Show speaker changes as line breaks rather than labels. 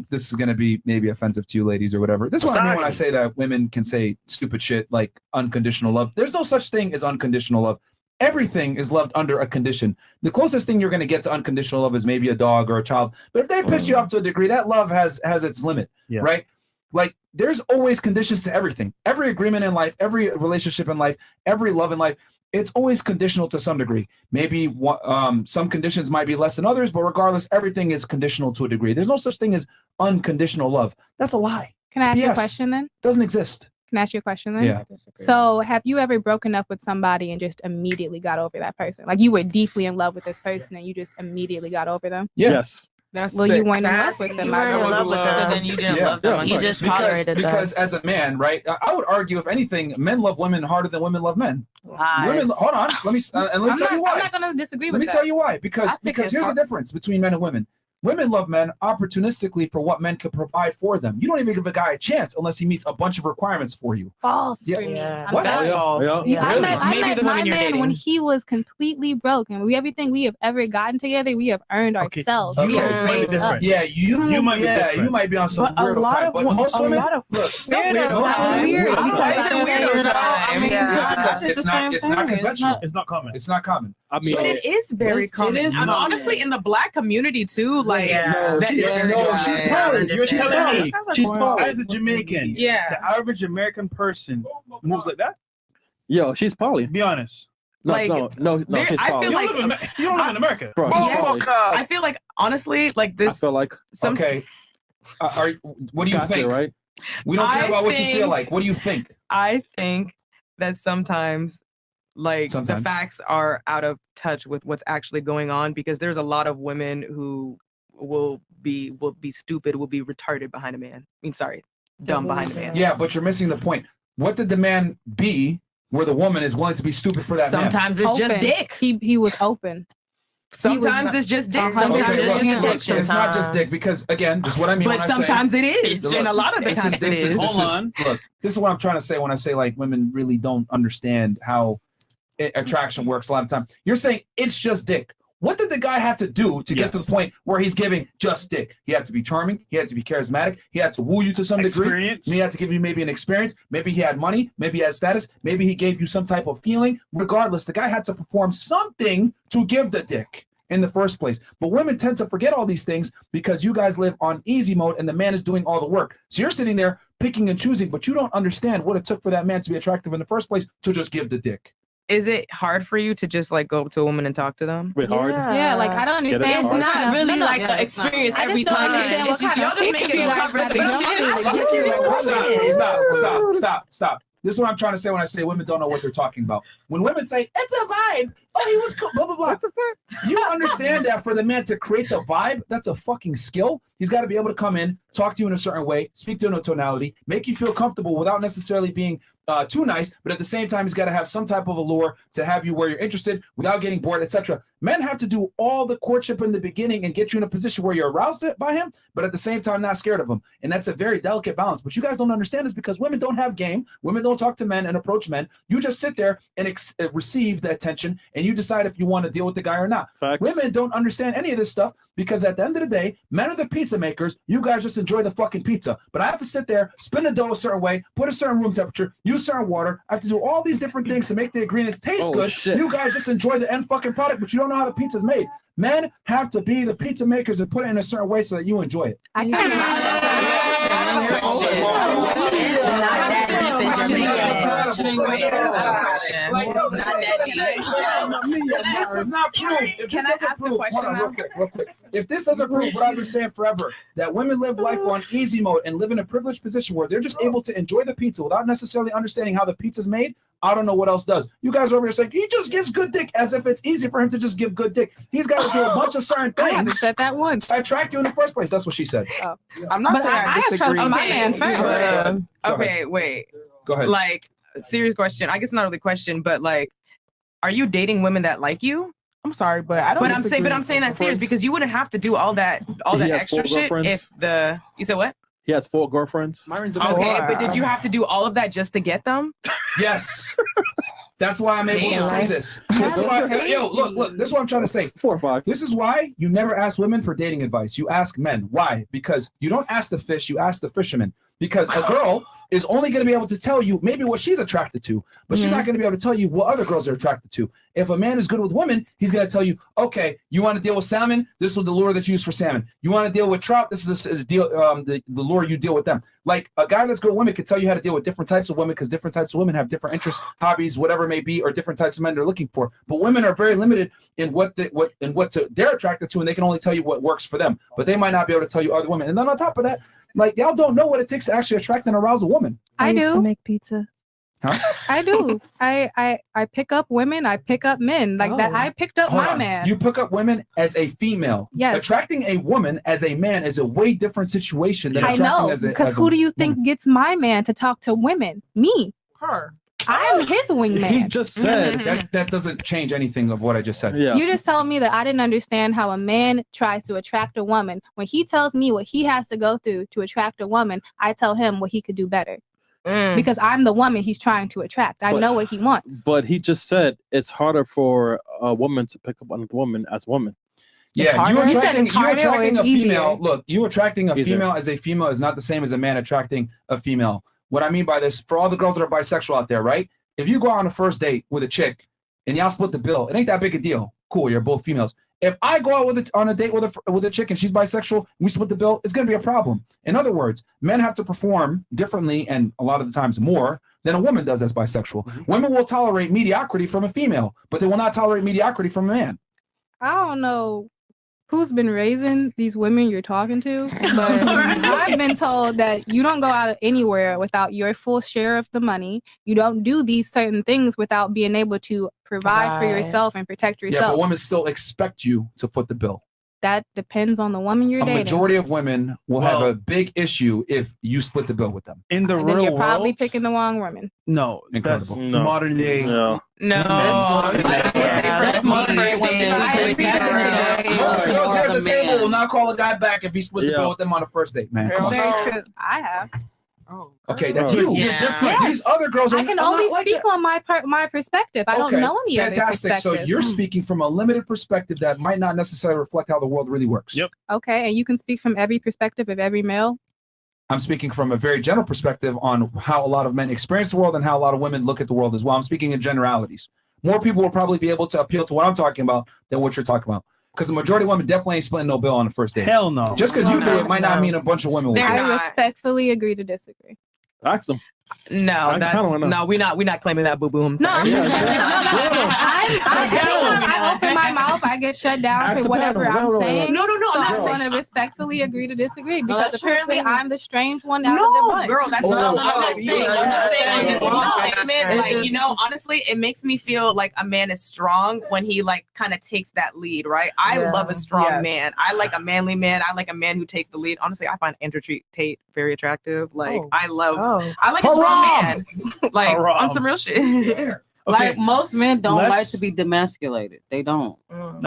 this is going to be maybe offensive to you ladies or whatever. This is what I mean when I say that women can say stupid shit like unconditional love. There's no such thing as unconditional love. Everything is loved under a condition. The closest thing you're going to get to unconditional love is maybe a dog or a child. But if they piss you off to a degree, that love has its limit, right? Like there's always conditions to everything. Every agreement in life, every relationship in life, every love in life, it's always conditional to some degree. Maybe some conditions might be less than others, but regardless, everything is conditional to a degree. There's no such thing as unconditional love. That's a lie.
Can I ask you a question then?
Doesn't exist.
Can I ask you a question then?
Yeah.
So have you ever broken up with somebody and just immediately got over that person? Like you were deeply in love with this person and you just immediately got over them?
Yes.
That's
well, you weren't in love with them.
You were in love with them, but then you didn't love them. You just tolerated them.
Because as a man, right? I would argue, if anything, men love women harder than women love men. Women, hold on. Let me tell you why.
I'm not going to disagree with that.
Let me tell you why. Because here's the difference between men and women. Women love men opportunistically for what men could provide for them. You don't even give a guy a chance unless he meets a bunch of requirements for you.
False for me.
What?
That's false. I met my man when he was completely broke, and everything we have ever gotten together, we have earned ourselves. We have raised up.
Yeah, you might be on some weirdo time, but most women, look, it's not conventional.
It's not common.
It's not common.
I mean,
but it is very common. Honestly, in the Black community too, like
she's poly. You're telling me she's poly. As a Jamaican,
the
average American person moves like that.
Yo, she's poly.
Be honest.
No, she's poly.
I feel like
you don't live in America.
Bro,
I feel like honestly, like this.
I feel like
okay. What do you think?
Right?
We don't care about what you feel like. What do you think?
I think that sometimes the facts are out of touch with what's actually going on, because there's a lot of women who will be stupid, will be retarded behind a man. I mean, sorry, dumb behind a man.
Yeah, but you're missing the point. What did the man be where the woman is willing to be stupid for that
Sometimes
man?
it's just dick.
He was open.
Sometimes it's just dick. Sometimes it's just attention.
It's not just dick, because again, this is what I mean.
But sometimes it is, and a lot of the times it is.
Hold on.
Look, this is what I'm trying to say when I say like women really don't understand how attraction works a lot of time. You're saying it's just dick. What did the guy have to do to get to the point where he's giving just dick? He had to be charming. He had to be charismatic. He had to woo you to some degree. And he had to give you maybe an experience. Maybe he had money. Maybe he had status. Maybe he gave you some type of feeling. Regardless, the guy had to perform something to give the dick in the first place. But women tend to forget all these things because you guys live on easy mode and the man is doing all the work. So you're sitting there picking and choosing, but you don't understand what it took for that man to be attractive in the first place to just give the dick.
Is it hard for you to just like go up to a woman and talk to them?
Hard.
Yeah, like I don't understand.
It's not really like an experience every time. Y'all just make it a conversation.
Stop. This is what I'm trying to say when I say women don't know what they're talking about. When women say, it's a vibe. Oh, he was cool, blah, blah, blah. That's a fact. You understand that for the man to create the vibe, that's a fucking skill. He's got to be able to come in, talk to you in a certain way, speak to you in a tonality, make you feel comfortable without necessarily being too nice, but at the same time, he's got to have some type of allure to have you where you're interested without getting bored, etc. Men have to do all the courtship in the beginning and get you in a position where you're aroused by him, but at the same time, not scared of him. And that's a very delicate balance. But you guys don't understand this because women don't have game. Women don't talk to men and approach men. You just sit there and receive the attention, and you decide if you want to deal with the guy or not.
Facts.
Women don't understand any of this stuff because at the end of the day, men are the pizza makers. You guys just enjoy the fucking pizza. But I have to sit there, spin the dough a certain way, put a certain room temperature, use certain water. I have to do all these different things to make the ingredients taste good.
Shit.
You guys just enjoy the end fucking product, but you don't know how the pizza's made. Men have to be the pizza makers and put it in a certain way so that you enjoy it. This is not proof.
Can I ask a question now?
Real quick. If this doesn't prove what I've been saying forever, that women live life on easy mode and live in a privileged position where they're just able to enjoy the pizza without necessarily understanding how the pizza's made, I don't know what else does. You guys are over here saying he just gives good dick as if it's easy for him to just give good dick. He's got to do a bunch of certain things.
I haven't said that once.
I attract you in the first place. That's what she said.
Oh.
I'm not saying I disagree.
My man first.
Okay, wait.
Go ahead.
Like, serious question. I guess not really a question, but like, are you dating women that like you?
I'm sorry, but I don't.
But I'm saying that serious because you wouldn't have to do all that extra shit if you said what?
He has 4 girlfriends.
Okay, but did you have to do all of that just to get them?
Yes. That's why I'm able to say this. This is why, look, this is what I'm trying to say.
4 or 5.
This is why you never ask women for dating advice. You ask men. Why? Because you don't ask the fish, you ask the fisherman. Because a girl is only going to be able to tell you maybe what she's attracted to, but she's not going to be able to tell you what other girls are attracted to. If a man is good with women, he's going to tell you, okay, you want to deal with salmon? This is the lure that you use for salmon. You want to deal with trout? This is the lure you deal with them. Like a guy that's good with women can tell you how to deal with different types of women because different types of women have different interests, hobbies, whatever it may be, or different types of men they're looking for. But women are very limited in what they're attracted to, and they can only tell you what works for them. But they might not be able to tell you other women. And then on top of that, like y'all don't know what it takes to actually attract and arouse a woman.
I
used
do
to make pizza.
Huh?
I do. I pick up women. I pick up men like that. I picked up my man.
You pick up women as a female.
Yes.
Attracting a woman as a man is a way different situation than
I
attracting
know,
as a
because who do you think gets my man to talk to women? Me.
Her.
I'm his wingman.
He just said
that doesn't change anything of what I just said.
Yeah.
You just told me that I didn't understand how a man tries to attract a woman. When he tells me what he has to go through to attract a woman, I tell him what he could do better. Because I'm the woman he's trying to attract. I know what he wants.
But he just said it's harder for a woman to pick up on a woman as a woman.
Yeah, you attracting a female.
easier.
Look, you attracting a female as a female is not the same as a man attracting a female. What I mean by this, for all the girls that are bisexual out there, right? If you go on a first date with a chick and y'all split the bill, it ain't that big a deal. Cool, you're both females. If I go out on a date with a chick and she's bisexual, and we split the bill, it's going to be a problem. In other words, men have to perform differently and a lot of the times more than a woman does as bisexual. Women will tolerate mediocrity from a female, but they will not tolerate mediocrity from a man.
I don't know who's been raising these women you're talking to, but I've been told that you don't go out anywhere without your full share of the money. You don't do these certain things without being able to provide for yourself and protect yourself.
Yeah, but women still expect you to foot the bill.
That depends on the woman you're dating.
A majority of women will have a big issue if you split the bill with them.
In the real
then you're
world,
probably picking the wrong woman.
No,
incredible.
That's modern day.
No, that's modern day women.
Most girls here at the table will not call a guy back if he splits the bill with them on a first date, man. Come on.
Very true. I have.
Okay, that's you. You're different.
Yes.
These other girls are.
I can only speak on my perspective. I don't know any other
perspective. So you're speaking from a limited perspective that might not necessarily reflect how the world really works.
Yep.
Okay, and you can speak from every perspective of every male.
I'm speaking from a very general perspective on how a lot of men experience the world and how a lot of women look at the world as well. I'm speaking in generalities. More people will probably be able to appeal to what I'm talking about than what you're talking about. Because the majority of women definitely ain't splitting no bill on the first date.
Hell no.
Just because you do it might not mean a bunch of women will do it.
I respectfully agree to disagree.
Ask them.
No, we're not claiming that, boo boo. I'm sorry.
I open my mouth, I get shut down for whatever I'm saying.
No.
So I'm going to respectfully agree to disagree because apparently I'm the strange one out of the bunch.
Girl, that's not. I'm not saying. I'm not saying statement. Like, you know, honestly, it makes me feel like a man is strong when he like kind of takes that lead, right? I love a strong man. I like a manly man. I like a man who takes the lead. Honestly, I find Andrew Tate very attractive. Like, I like a strong man. Like, on some real shit.
Like most men don't like to be demasculated. They don't.